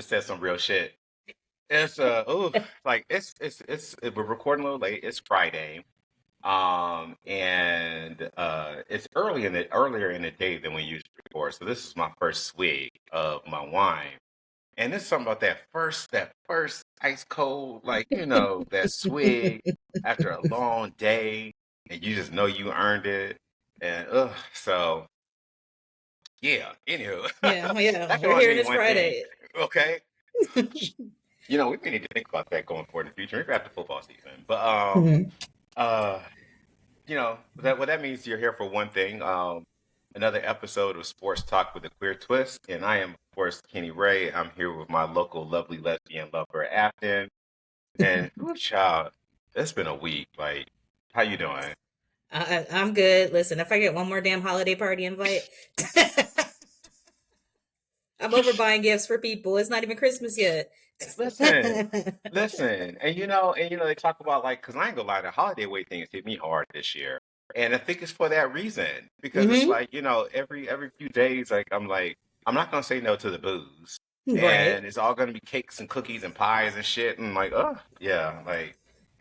just said some real shit. It's like we're recording a little late. It's Friday. And it's earlier in the day than we usually record. So this is my first swig of my wine. And there's something about that first ice cold, like, that swig after a long day, and you just know you earned it. And so yeah, anywho, Yeah, yeah. that can We're only here mean this one thing. Friday. Okay. We may need to think about that going forward in the future, maybe after football season. But Mhm. uh that means you're here for one thing. Another episode of Sports Talk with a Queer Twist, and I am, of course, Kenny Ray. I'm here with my local lovely lesbian lover, Afton. And ooh, child, it's been a week. Like, how you doing? I'm good. Listen, if I get one more damn holiday party invite, I'm over buying gifts for people. It's not even Christmas yet. Listen, listen, and they talk about like, because I ain't gonna lie, the holiday weight things hit me hard this year, and I think it's for that reason because it's Hmm. like every few days, like I'm like I'm not gonna say no to the booze, Right. and it's all gonna be cakes and cookies and pies and shit, and like oh yeah, like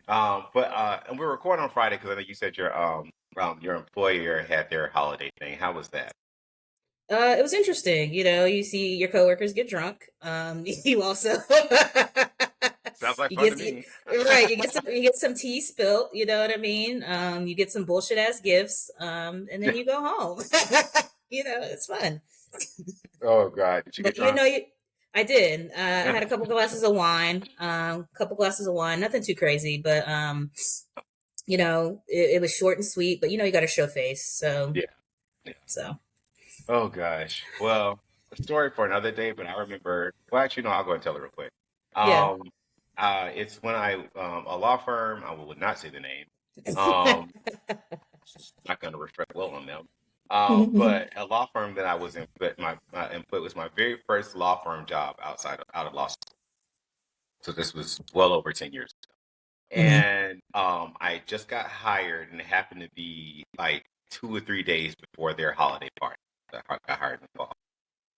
but and we're recording on Friday because I know you said your employer had their holiday thing. How was that? It was interesting. You see your coworkers get drunk. You also Sounds like you fun to get me. right. You get some tea spilt. You know what I mean? You get some bullshit ass gifts. And then you go home. It's fun. Oh God, did you get But drunk? I did. I had a couple glasses of wine. Couple glasses of wine. Nothing too crazy, but it was short and sweet. But you got to show face. So Yeah. Yeah. so Oh gosh. Well, a story for another day, but I remember, well, actually, no, I'll go and tell it real quick. yeah. Um, it's when a law firm, I would not say the name, um, not going to reflect well on them, but a law firm that I was in, but my input was my very first law firm job out of law school. So this was well over 10 years ago. Hmm. And I just got hired, and it happened to be like 2 or 3 days before their holiday party. I got hired in the fall.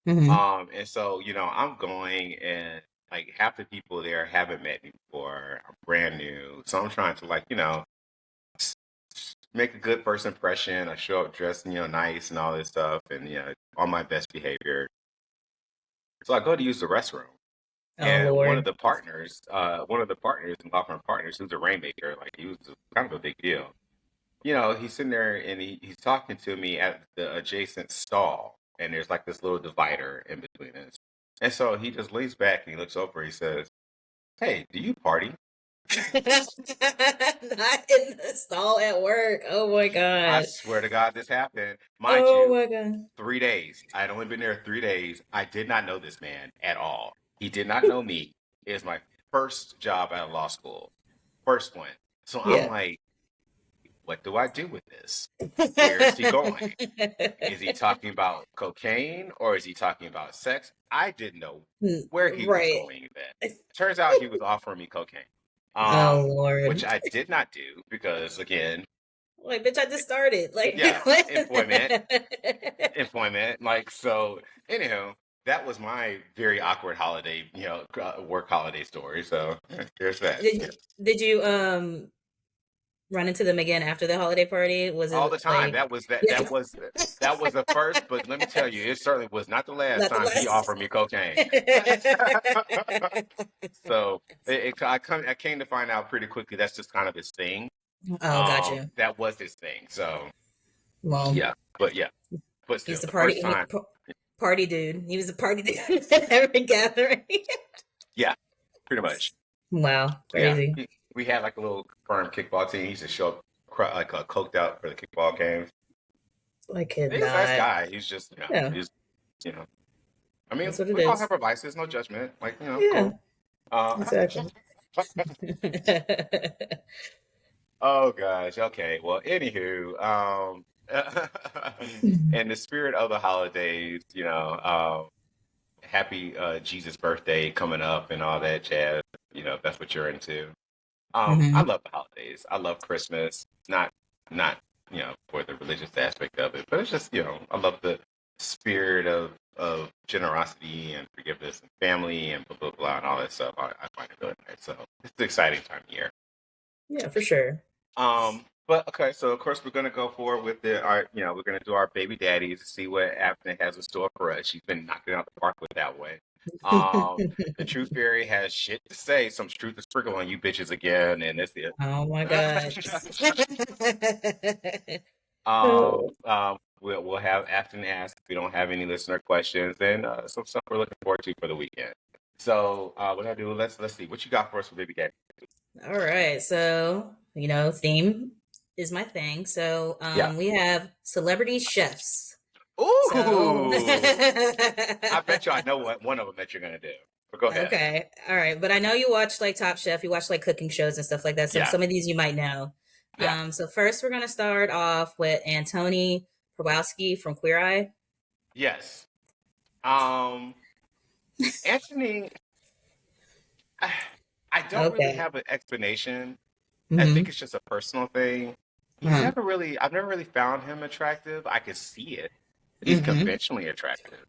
Hmm. And so, I'm going and like half the people there haven't met me before. I'm brand new. So I'm trying to like, s- make a good first impression. I show up dressed, nice and all this stuff and on my best behavior. So I go to use the restroom. Oh And Lord. one of the partners and law firm partners, who's a rainmaker, like he was kind of a big deal. He's sitting there and he's talking to me at the adjacent stall, and there's like this little divider in between us. And so he just leans back and he looks over. He says, "Hey, do you party?" Not in the stall at work. Oh my I god. swear to God, this happened. Mind Oh you, my god. 3 days. I had only been there 3 days. I did not know this man at all. He did not know me. It was my first job out of law school, first one. So I'm Yeah. like, what do I do with this? Where is he going? Is he talking about cocaine or is he talking about sex? I didn't know where he was Right. going with that. Turns out he was offering me cocaine, Oh which Lord. I did not do because, again, Like, bitch, I just started. Like, yeah, what? employment. Like, so, anyhow, that was my very awkward holiday, work holiday story. So there's that. Did you run into them again after the holiday party? Was All it the time. like, yeah, That was the first, but let me tell you, it certainly was not the last not the time he last? offered me cocaine. So I came to find out pretty quickly that's just kind of his thing. Oh, gotcha. That was his thing. So Well, yeah, but he's still, the the first party time, party dude. He was the party dude at every gathering. yeah, pretty much, Wow, yeah. crazy. We had like a little firm kickball team. He used to show up like coked out for the kickball games. I could He's a nice not. guy. He's just, Yeah, he's, you know. I mean, that's what it we all have is. our vices, no judgment. Like, Yeah, cool. Uh, exactly. oh gosh. Okay. Well, anywho, in the spirit of the holidays, happy Jesus birthday coming up and all that jazz. If that's what you're into. I Hmm. love the holidays. I love Christmas. Not for the religious aspect of it, but it's just I love the spirit of of generosity and forgiveness and family and blah blah blah and all that stuff. I find it really nice. So it's an exciting time of year. Yeah, for sure. But okay, so of course we're gonna go forward with we're gonna do our baby daddies, see what Afton has in store for us. She's been knocking it out the park with that one. The Truth Fairy has shit to say, some truth to sprinkle on you bitches again, and that's it. Oh my gosh. We'll have Afton ask if we don't have any listener questions, and some stuff we're looking forward to for the weekend. So what I do? Let's see what you got for us for baby daddy. All right. So, theme is my thing. So, Yeah. we have celebrity chefs. Ooh. I bet you I know what one of them that you're gonna do. But go ahead. Okay. All right. But I know you watch like Top Chef, you watch like cooking shows and stuff like that. So Yeah. some of these you might know. Yeah. So first we're gonna start off with Antoni Probowski from Queer Eye. Yes. Anthony, I don't really have an explanation. I think it's just a personal thing. I've never really found him attractive. I could see it. But he's conventionally attractive.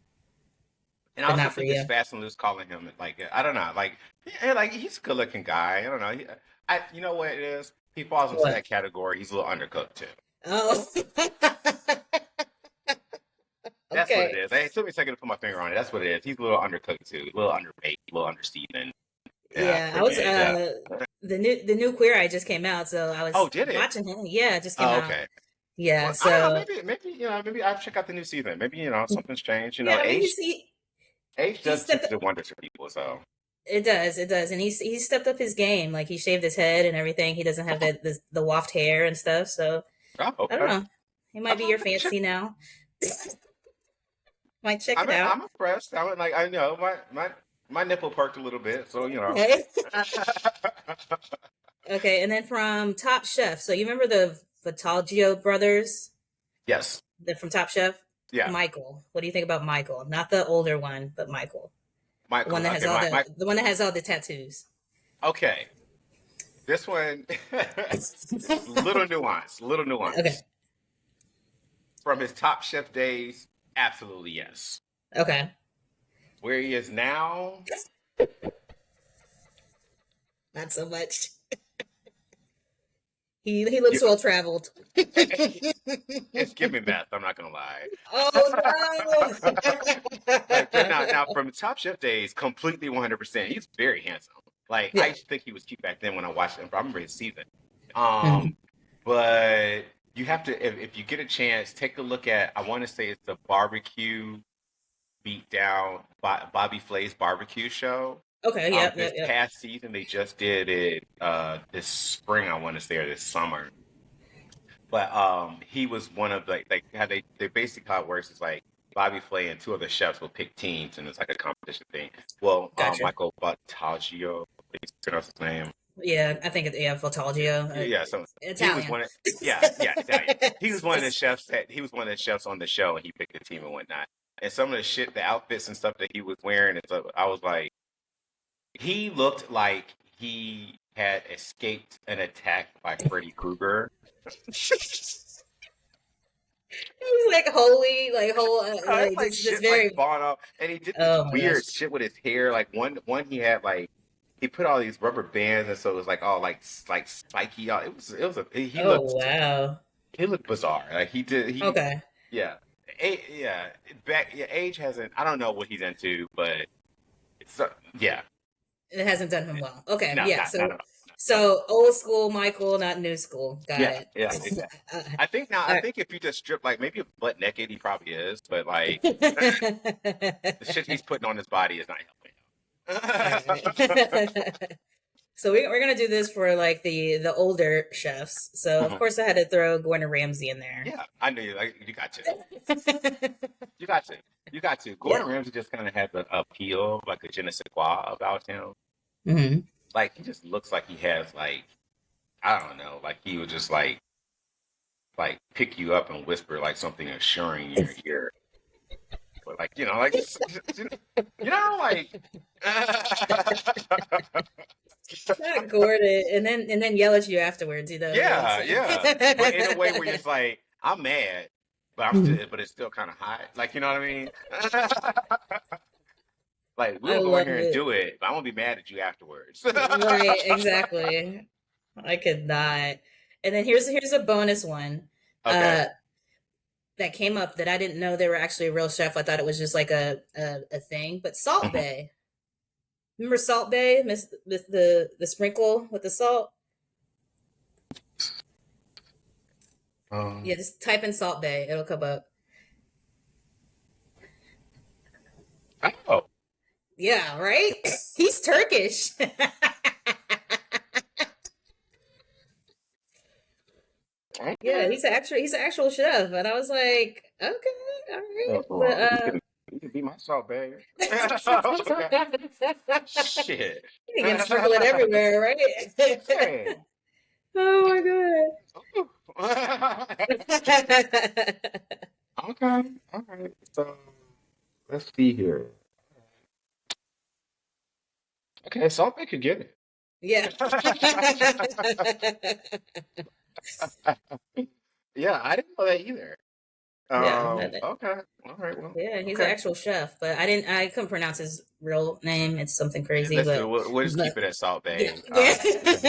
And I also think it's fast and loose calling him like, I don't know, like he's a good looking guy. I don't know. You know what it is? He falls into that category. He's a little undercooked too. Oh. That's what it is. It took me a second to put my finger on it. That's what it is. He's a little undercooked too, a little underbaked, a little underseasoned. Yeah, I was the new Queer Eye just came out, so I was watching him. Yeah, it just came out. Okay. Yeah, well, so I don't know, maybe I'll check out the new season. Maybe something's changed. Age does do wonders for people. So it does, and he stepped up his game. Like he shaved his head and everything. He doesn't have the waft hair and stuff. So I don't know. He might be your fancy now. Might check it out. I'm impressed. I know my nipple perked a little bit, so Okay, and then from Top Chef. So you remember the Vitalgio brothers? Yes. They're from Top Chef? Yeah. Michael. What do you think about Michael? Not the older one, but Michael. Michael. The one that has the one that has all the tattoos. Okay. This one little nuance. Okay. From his Top Chef days, absolutely yes. Okay. Where he is now, not so much. He looks well traveled. It's giving meth. I'm not gonna lie. Oh no! now from the Top Chef days, completely 100%. He's very handsome. I used to think he was cute back then when I watched him. I remember his season. But you have to, if you get a chance, take a look at. I want to say it's the barbecue beat down Bobby Flay's barbecue show. Okay, this past season, they just did it this spring, I want to say, or this summer. But he was one of how they basically how it works is like Bobby Flay and two other chefs will pick teams, and it's like a competition thing. Well, gotcha. Michael Battaglio, please pronounce his name. Yeah, I think Battaglio. Yeah, so Italian. He was one of, Italian. He was one of the chefs on the show, and he picked the team and whatnot. And some of the outfits and stuff that he was wearing, and stuff, I was like, he looked like he had escaped an attack by Freddy Krueger. He was like holy, just very falling off, and he did this weird shit with his hair. Like one he had he put all these rubber bands, and so it was like all like spiky. He looked bizarre. Like he did. Age hasn't. I don't know what he's into, but it hasn't done him well. Okay, so old school Michael, not new school. Got it. Yeah, exactly. I think if you just strip maybe butt naked, he probably is, but the shit he's putting on his body is not helping him. So we're gonna do this for the older chefs. So of course I had to throw Gordon Ramsay in there. Yeah, I knew you. You got to. You got to. Gordon Ramsay just kind of had the appeal, like a je ne sais quoi about him. Mm-hmm. He just looks like he has I don't know, he would just pick you up and whisper something assuring in your ear. But Not Gordon, and then yell at you afterwards, Yeah. But in a way where it's I'm mad, but it's still kind of hot. Like, you know what I mean? Like, I we'll go in love here and it. do it, but I'm gonna be mad at you afterwards. Right, exactly. I could not. And then here's a bonus one. Okay. Uh that came up that I didn't know they were actually a real chef. I thought it was just like a thing. But Salt Mhm. Bay. Remember Salt Bay? Miss the sprinkle with the salt? Yeah, Um, just type in Salt Bay. It'll come up. oh, Yeah, right? He's Turkish. Yeah, okay. he's an actual chef. And I was like, okay, all right. Oh, well, you can be my salt, babe. Okay. Shit. You can sprinkle it everywhere, right? Hey. Oh Ooh. my god. Okay. All right. So let's see here. Okay, Salt Bay could get it. Yeah. Yeah, I didn't know that either. Yeah. Okay. All right. Well, Yeah, he's an okay. actual chef, but I couldn't pronounce his real name. It's something crazy, Listen, we'll just keep it at Salt yeah. Bay Yeah. because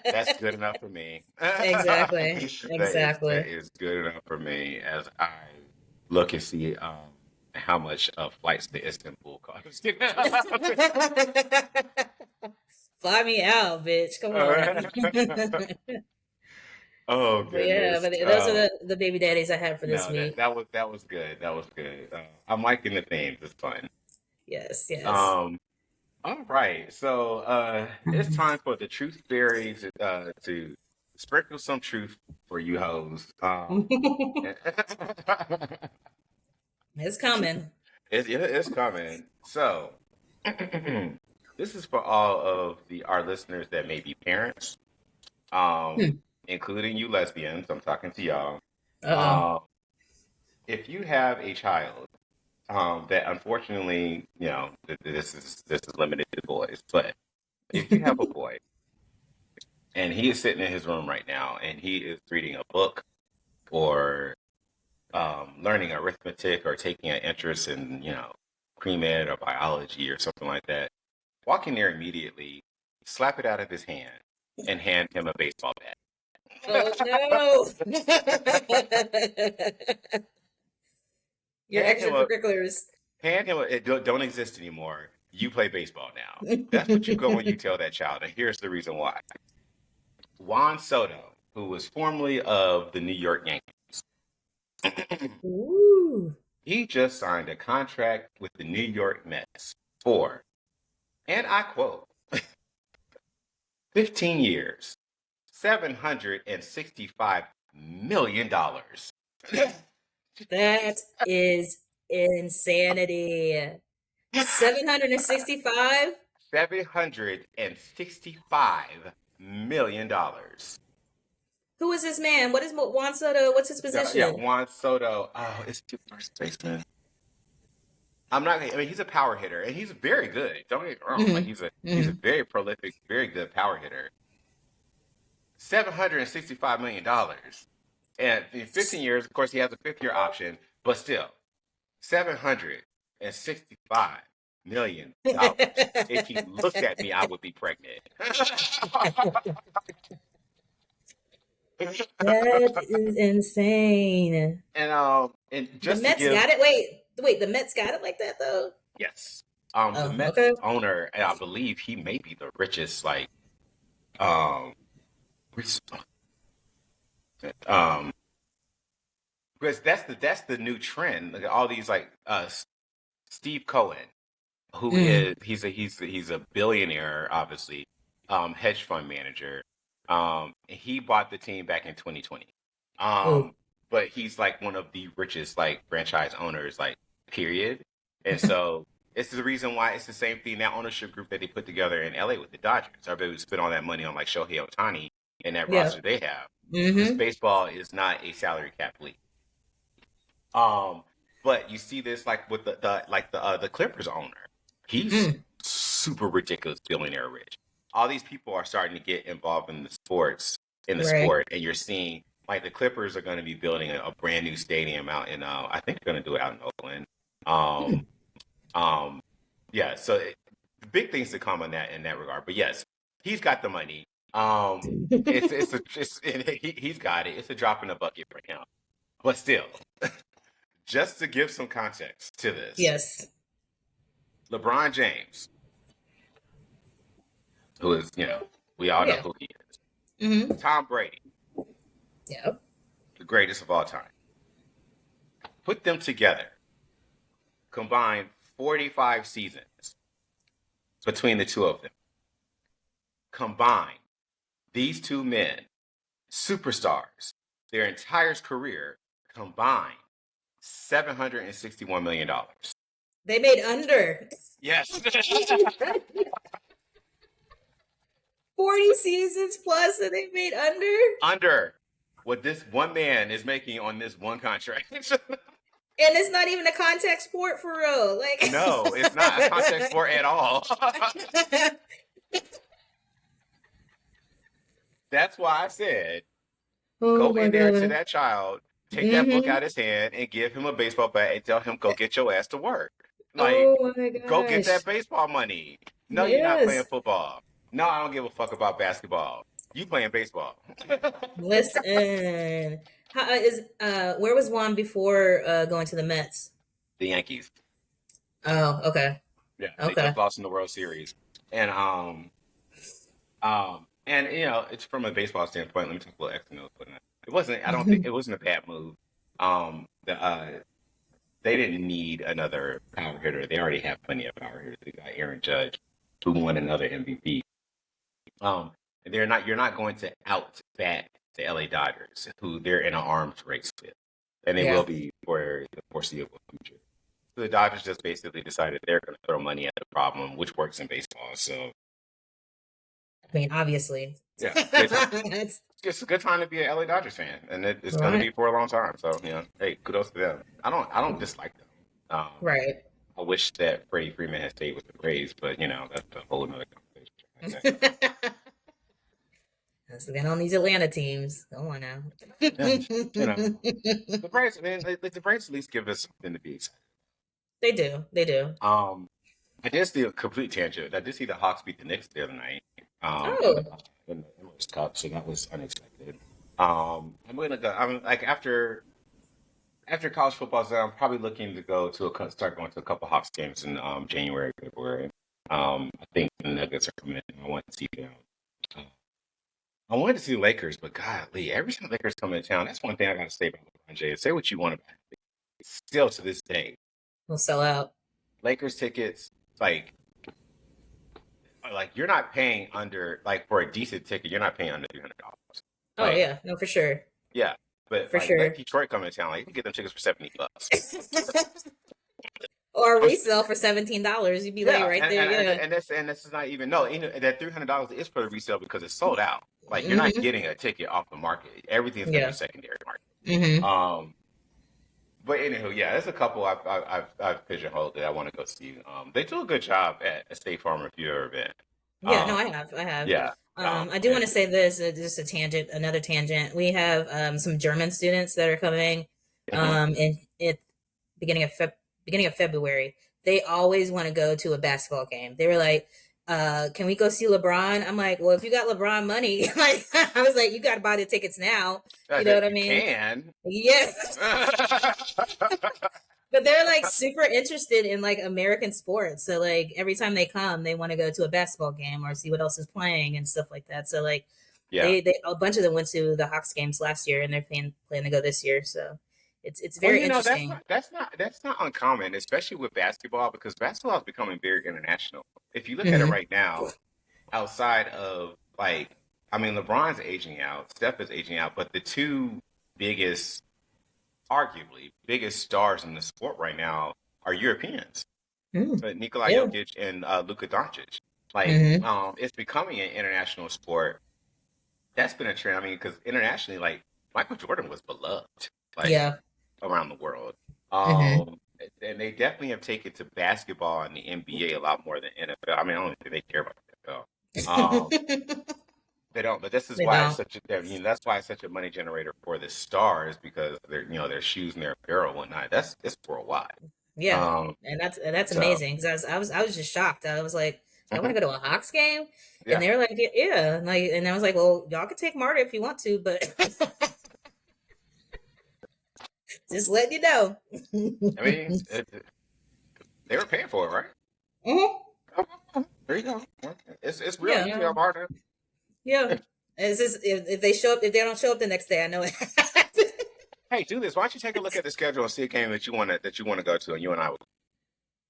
that's good enough for me. Exactly. That Exactly. is good enough for me as I look and see how much flights to Istanbul cost. Fly me out, bitch. Come on. Oh But yeah, goodness. but those are the baby daddies I had for this No, week. that was good. That was good. I'm liking the themes. It's fun. Yes, yes. Um, all right. So it's time for the truth fairy to sprinkle some truth for you hoes. It's coming. It's coming. So this is for all of our listeners that may be parents, um, Hmm. including you lesbians. I'm talking to y'all. Uh-oh. Um, if you have a child, that unfortunately, this is limited to boys, but if you have a boy and he is sitting in his room right now and he is reading a book or learning arithmetic or taking an interest in, pre-med or biology or something like that, walk in there immediately, slap it out of his hand, and hand him a baseball Oh bat. no. Your hand him a extracurriculars. hand him a, it don't exist anymore. You play baseball now. That's what you go when you tell that child, and here's the reason why. Juan Soto, who was formerly of the New York Yankees, Ooh. he just signed a contract with the New York Mets for, and I quote, 15 years, $765 million. That is insanity. 765? $765 million. Who is this man? What is Juan Soto? What's his Yeah, position? Juan Soto. Oh, is he a first baseman? I'm not. I mean, he's a power hitter, and he's very good. Don't get me wrong. Like Hmm. he's a Hmm. very prolific, very good power hitter. $765 million, and in 15 years, of course, he has a fifth-year option, but still, $765 million. If he looked at me, I would be pregnant. That is insane. And The just to Mets give, got it. Wait. The Mets got it like that though. yes, the Oh, Mets okay. owner, and I believe he may be the richest, like, um, um, because that's the new trend. Like all these like Steve Cohen, who Mm. is he's a billionaire, obviously, hedge fund manager. He bought the team back in 2020. Oh. Um, but he's like one of the richest like franchise owners, like period. And so it's the reason why it's the same thing that ownership group that they put together in LA with the Dodgers. Everybody would spend all that money on like Shohei Ohtani and that Yeah. roster they have because Mm-hmm. baseball is not a salary cap league. Um, but you see this like with the Clippers owner. He's Mm. super ridiculous billionaire rich. All these people are starting to get involved in the Right. sport, and you're seeing like the Clippers are going to be building a brand new stadium out in I think they're going to do it out in Oakland. Um, um, yeah, so big things to come on that in that regard. But yes, he's got the money. He's got it. It's a drop in the bucket for him. But still, just to give some context to this, Yes, LeBron James, who is we all know who he is. Mm-hmm. Tom Brady, Yep. the greatest of all time. Put them together, combined 45 seasons between the two of them. Combined, these two men, superstars, their entire career combined, $761 million. They made under. Yes. 40 seasons plus, and they made under? Under what this one man is making on this one contract. And it's not even a contact sport for real. Like, no, it's not a contact sport at all. That's why I said, go in there to that child, take that book out of his hand, and give him a baseball bat and tell him, go get your ass to work. Like, go get that baseball money. No, you're not playing football. No, I don't give a fuck about basketball. You playing baseball. Listen, where was Juan before going to the Mets? The Yankees. Oh, okay. Yeah, they just lost in the World Series, and it's from a baseball standpoint. Let me talk a little extra notes. It wasn't. I don't think it wasn't a bad move. They didn't need another power hitter. They already have plenty of power hitters. They got Aaron Judge, who won another MVP. You're not going to out bat the LA Dodgers, who they're in an arms race with, and they will be for the foreseeable future. So the Dodgers just basically decided they're going to throw money at the problem, which works in baseball. So, I mean, obviously, yeah, it's a good time to be an LA Dodgers fan, and it's going to be for a long time. So, hey, kudos to them. I don't dislike them. Right. I wish that Freddie Freeman had stayed with the Braves, but that's a whole other conversation. That's again on these Atlanta teams. Come on now. The Braves. I mean, the Braves at least give us something to be excited. They do. They do. I did see a complete tangent. I did see the Hawks beat the Knicks the other night. In the Humorous Cup, so that was unexpected. I'm gonna go. I'm like after college football's done, I'm probably looking to start going to a couple Hawks games in January, February. I think the Nuggets are coming in. I want to see them. I wanted to see the Lakers, but golly, every time the Lakers come into town, that's one thing I got to say about LeBron James. Say what you want about it. Still to this day, we'll sell out. Lakers tickets, like you're not paying under, like for a decent ticket, you're not paying under $300. Oh yeah, no, for sure. Yeah, but for sure, let Detroit come into town, like you can get them tickets for $70. Or a resale for $17. You'd be like right there. And this is not even that $300 is for the resale because it's sold out. Like you're not getting a ticket off the market. Everything's gonna be secondary market. But anywho, there's a couple I've pigeonholed that I want to go see. They do a good job at a State Farm if you've ever been. Yeah, no, I have. Yeah. I do want to say this, just a tangent, another tangent. We have some German students that are coming in beginning of February. They always want to go to a basketball game. They were like, can we go see LeBron? I'm like, well, if you got LeBron money, like I was like, you got to buy the tickets now. You know what I mean? Can. Yes. But they're like super interested in like American sports. So like every time they come, they want to go to a basketball game or see what else is playing and stuff like that. So like they a bunch of them went to the Hawks games last year and they're planning to go this year. So it's very interesting. That's not uncommon, especially with basketball, because basketball is becoming very international. If you look at it right now, outside of LeBron's aging out, Steph is aging out, but the two arguably biggest stars in the sport right now are Europeans. Nikola Jokic and Luka Doncic. It's becoming an international sport. That's been a trend. I mean, because internationally, like Michael Jordan was beloved. Around the world. And they definitely have taken to basketball and the NBA a lot more than NFL. I mean, I don't think they care about the NFL. They don't But this is They why it's don't. such a that's why it's such a money generator for the stars, because their shoes and their apparel and whatnot. It's worldwide. Yeah, Um, and that's so amazing because I was just shocked. I was like, I want mhm, to go to a Hawks game, and yeah. they were like, yeah, and I was like, well, y'all can take Marta if you want to, but just letting you know. I mean, they were paying for it, right? Mhm. There you go. It's real easy, Yeah, Marta. yeah. It's just if they show up, if they don't show up the next day, I know it. Hey, do this. Why don't you take a look at the schedule and see a game that you want to go to, and you and I will.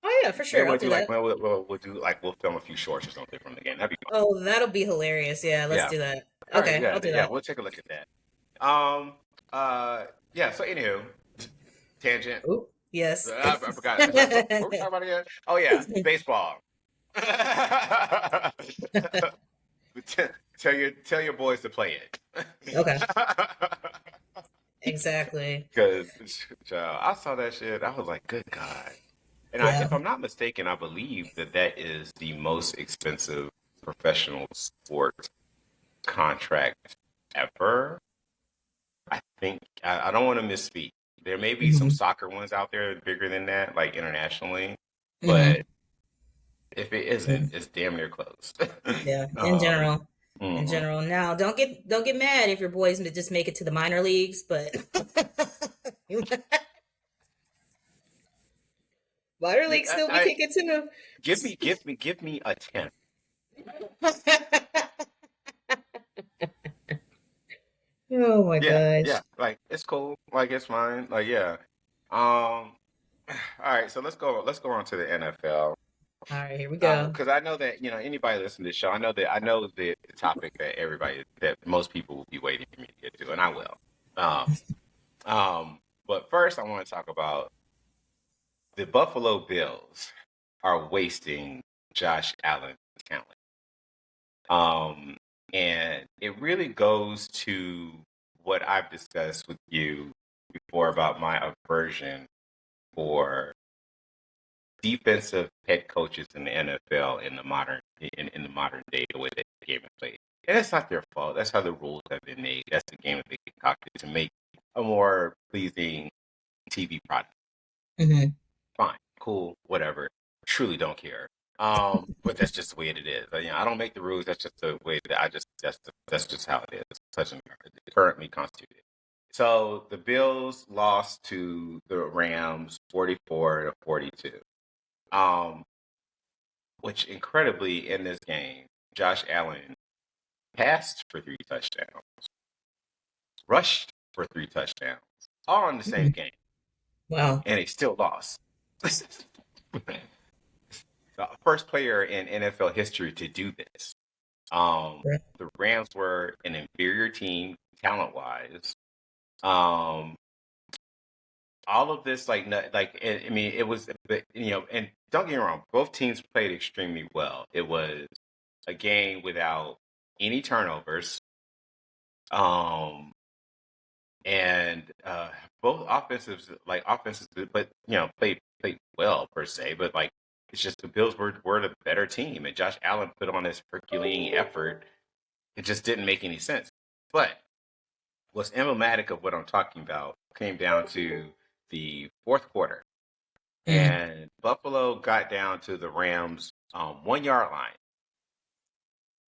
Oh yeah, for Maybe sure, I'll we'll do do like that. we'll do like we'll film a few shorts or something from the game. That'd be fun. Oh, that'll be hilarious. Yeah, let's Yeah. do that. All right. Okay, Yeah. I'll do Yeah. that. We'll take a look at that. Um. Yeah. So anywho, tangent. Ooh, yes. I forgot. What were we talking about again? Oh yeah, baseball. Tell your boys to play it. Okay, exactly. Because I saw that shit, I was like, good God. And Yeah. if I'm not mistaken, I believe that is the most expensive professional sport contract ever. I think I don't want to misspeak. There may be some Hmm. soccer ones out there bigger than that, like internationally, but Hmm. if it isn't, it's damn near close. Yeah. In um, general. In mhm. general. Now, don't get mad if your boys just make it to the minor leagues, but minor Yeah, leagues still be kicking too. give me a 10. Oh my Yeah, yeah. gosh. Like it's cool. Like it's fine. Like yeah. All right, so let's go on to the NFL. All right, here we go. Because I know that anybody listening to this show, I know the topic that most people will be waiting for me to get to, and I will. Um, but first, I want to talk about the Buffalo Bills are wasting Josh Allen's talent. Um, and it really goes to what I've discussed with you before about my aversion for defensive head coaches in the NFL in the modern day, the way that the game is played. And that's not their fault. That's how the rules have been made. That's the game that they concocted to make a more pleasing TV product. Hmm. Fine, cool, whatever. Truly don't care. But that's just the way it is. I don't make the rules. That's just the way that that's just how it is. Such an currently constituted. So the Bills lost to the Rams 44-42. Um, which incredibly in this game, Josh Allen passed for 3 touchdowns, rushed for 3 touchdowns, all in the same Hmm. game, Wow. and he still lost. The first player in NFL history to do this. Right. The Rams were an inferior team talent wise. Um, all of this, I mean, it was, and don't get me wrong, both teams played extremely well. It was a game without any turnovers. Um, and both offenses, but played well per se. But like, it's just the Bills were the better team, and Josh Allen put on this Herculean effort. It just didn't make any sense. But what's emblematic of what I'm talking about came down to the fourth quarter, Mm. and Buffalo got down to the Rams 1 yard line.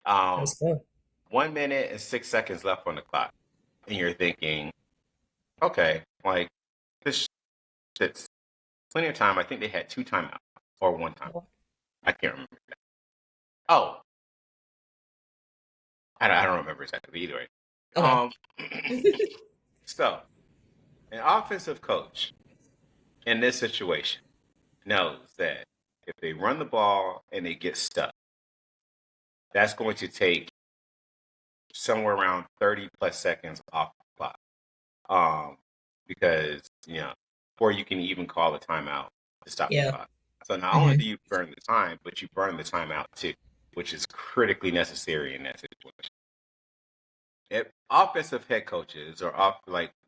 Um, Let's go. 1 minute and 6 seconds left on the clock, and you're thinking, okay, like this shit's plenty of time. I think they had 2 timeouts or 1 time. I can't remember. Oh, I don't remember exactly either way. Okay. Um, so an offensive coach in this situation knows that if they run the ball and they get stuck, that's going to take somewhere around 30 plus seconds off the clock. Because or you can even call a timeout to stop the Yeah. clock. So not only Hmm. do you burn the time, but you burn the timeout too, which is critically necessary in that situation. Offensive head coaches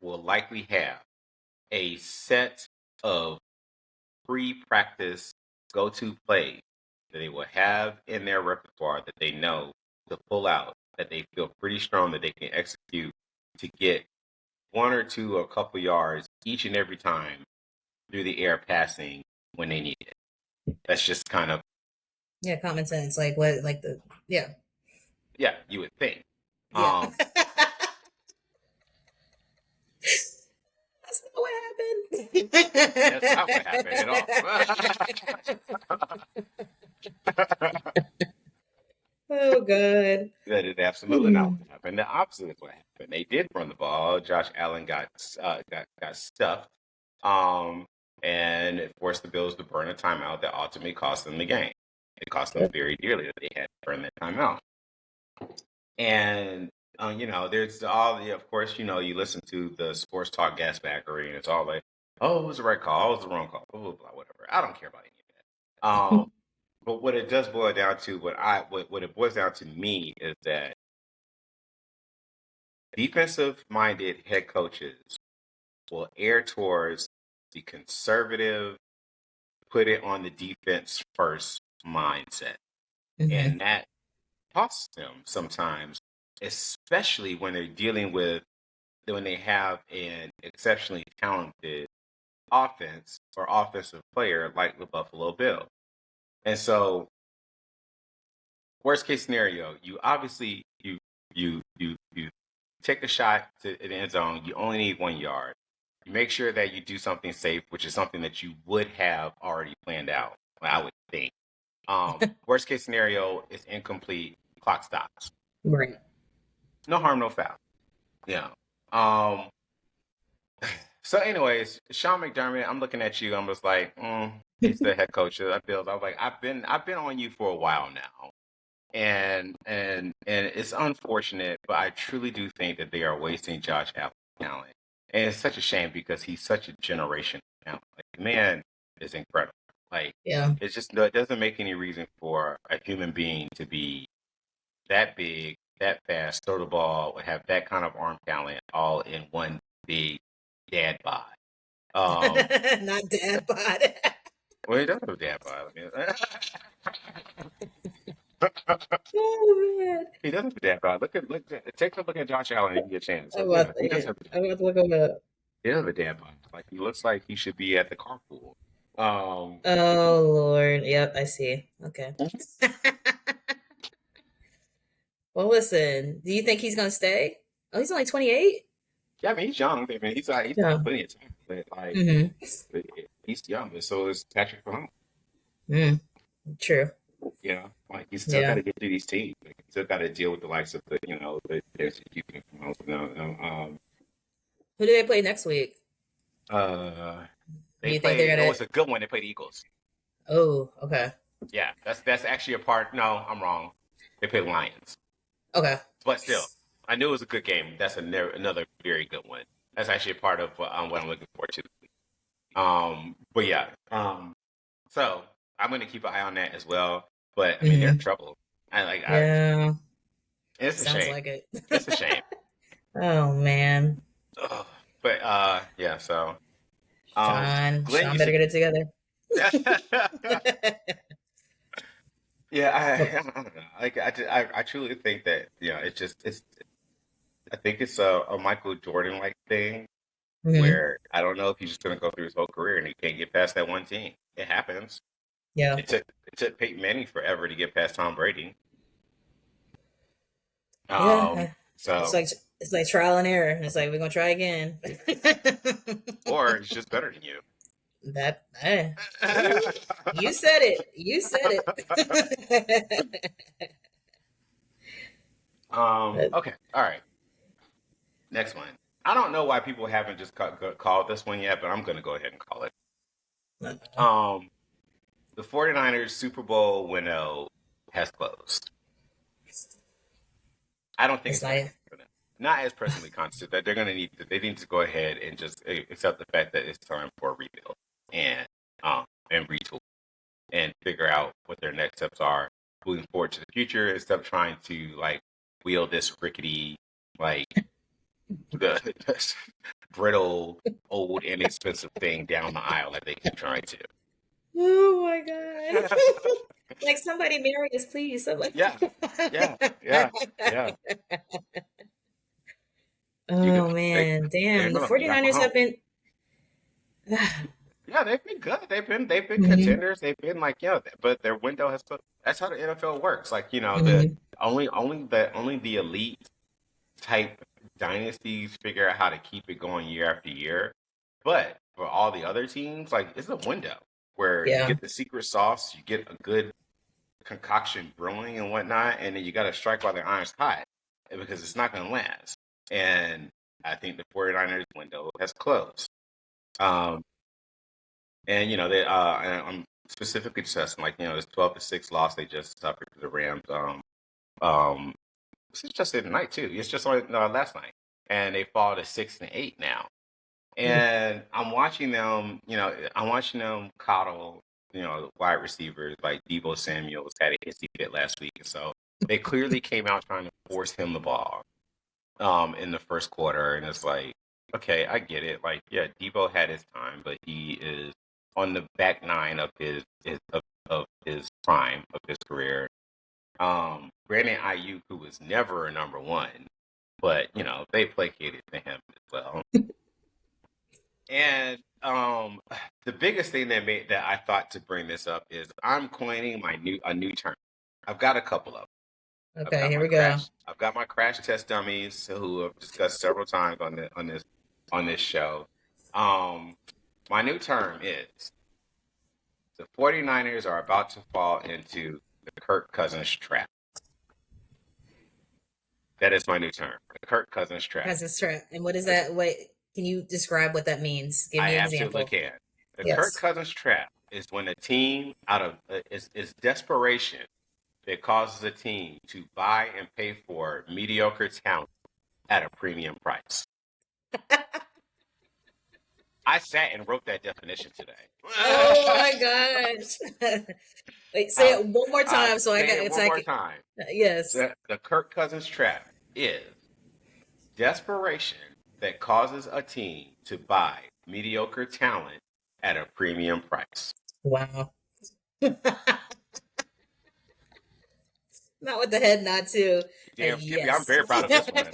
will likely have a set of pre-practice go-to plays that they will have in their repertoire that they know to pull out that they feel pretty strong that they can execute to get 1 or 2 or a couple yards each and every time through the air passing when they need it. That's just kind of common sense. Like what? Like yeah, you would think. yeah. That's not what happened. That's not what happened at all. Oh God. That is absolutely not what happened. The opposite is what happened. They did run the ball. Josh Allen got stuffed, and it forced the Bills to burn a timeout that ultimately cost them the game. It cost them very dearly that they had to burn that timeout. And there's all the, of course, you listen to the sports talk gasbackery, and it's all like, oh, it was the right call, it was the wrong call, blah blah blah, whatever. I don't care about any of that. But what it does boil down to, what it boils down to me is that defensive-minded head coaches will err towards the conservative, put it on the defense first mindset. And that costs them sometimes, especially when they're dealing with, when they have an exceptionally talented offense or offensive player like the Buffalo Bills. And so, worst case scenario, you obviously you take a shot to the end zone. You only need 1 yard. You make sure that you do something safe, which is something that you would have already planned out, I would think. Worst case scenario, it's incomplete. Clock stops. Right. No harm, no foul. Yeah. So, anyways, Sean McDermott, I'm looking at you. I'm just like, he's the head coach of the Bills. I was like, I've been on you for a while now, and it's unfortunate, but I truly do think that they are wasting Josh Allen's talent, and it's such a shame because he's such a generational talent. Like, the man is incredible. Like, it doesn't make any reason for a human being to be that big, that fast, throw the ball, have that kind of arm talent, all in one big dad bod. Not dad bod. Well, he does have dad bod. Oh man, he does have dad bod. Take a look at Josh Allen if you get a chance. I'm Like, about, he does have. I'm about to look him up. He does have a dad bod. Like, he looks like he should be at the carpool. Oh Lord, yep, I see. Okay. Well, listen. Do you think he's gonna stay? Oh, he's only 28. Yeah, I mean, he's young. I mean, he's got plenty of time, but like, he's young, and so is Patrick Mahomes. True. Like, he's still got to get through these teams. Like, he's still got to deal with the likes of the Who do they play next week? They played. It was a good one. They played the Eagles. Oh, okay. Yeah, that's actually a part. No, I'm wrong. They played Lions. Okay, but still, I knew it was a good game. That's another very good one. That's actually a part of what I'm looking forward to. But yeah. So I'm going to keep an eye on that as well. But I mean, they're in trouble. It's a shame. Like it. It's a shame. Oh man. But yeah. So Sean better get it together. Yeah, I don't know. Like, I truly think that I think it's a Michael Jordan like thing where I don't know if he's just going to go through his whole career and he can't get past that one team. It happens. Yeah. It took Peyton Manning forever to get past Tom Brady. So it's like trial and error. It's like, we're gonna try again. Or it's just better than you. You said it. You said it. Okay. All right. Next one. I don't know why people haven't just called this one yet, but I'm going to go ahead and call it. The 49ers Super Bowl window has closed. I don't think it's not as presently constituted that they're going to they need to go ahead and just accept the fact that it's time for a rebuild and retool and figure out what their next steps are moving forward to the future instead of trying to like wheel this rickety, like the brittle, old, inexpensive thing down the aisle that they keep trying to. Oh my god. Like, somebody marry us, please. Somebody. Yeah, yeah, yeah, yeah. You Oh, got man. they're Damn. The gonna be back 49ers home. have been. Yeah, they've been good. They've been Mhm. contenders. They've been like, but their window has put. That's how the NFL works. Like, the Mhm. only the elite type dynasties figure out how to keep it going year after year. But for all the other teams, like, it's a window where you Yeah. get the secret sauce, you get a good concoction brewing and whatnot, and then you got to strike while the iron's hot because it's not going to last. And I think the 49ers window has closed. Um, and and I'm specifically discussing, like, this 12-6 loss they just suffered to the Rams. Um, this is just the night too. It's just on last night, and they fall to 6-8 now. Mm. And I'm watching them coddle, wide receivers like Deebo Samuels had a hissy fit last week, and so they clearly came out trying to force him the ball, in the first quarter, and it's like, okay, I get it. Like, yeah, Deebo had his time, but he is on the back nine of his prime of his career. Brandon Ayuk, who was never a number one, but they placated to him as well. And the biggest thing that I thought to bring this up is I'm coining a new term. I've got a couple of them. Okay, here we go. I've got my crash test dummies who I've discussed several times on this show. Um, my new term is the 49ers are about to fall into the Kirk Cousins trap. That is my new term, the Kirk Cousins trap. Presence trap. And what is that? Wait, can you describe what that means? Give I me an absolutely example. can. The Kirk Yes. Cousins trap is when a team out of is desperation that causes a team to buy and pay for mediocre talent at a premium price. I sat and wrote that definition today. Oh my gosh. Wait, say I'll, it one more I'll time so I say got it it's one like more time. yes. The Kirk Cousins trap is desperation that causes a team to buy mediocre talent at a premium price. Wow. Not with the head nod too. Damn, Skippy, I'm Yes. very proud of this one.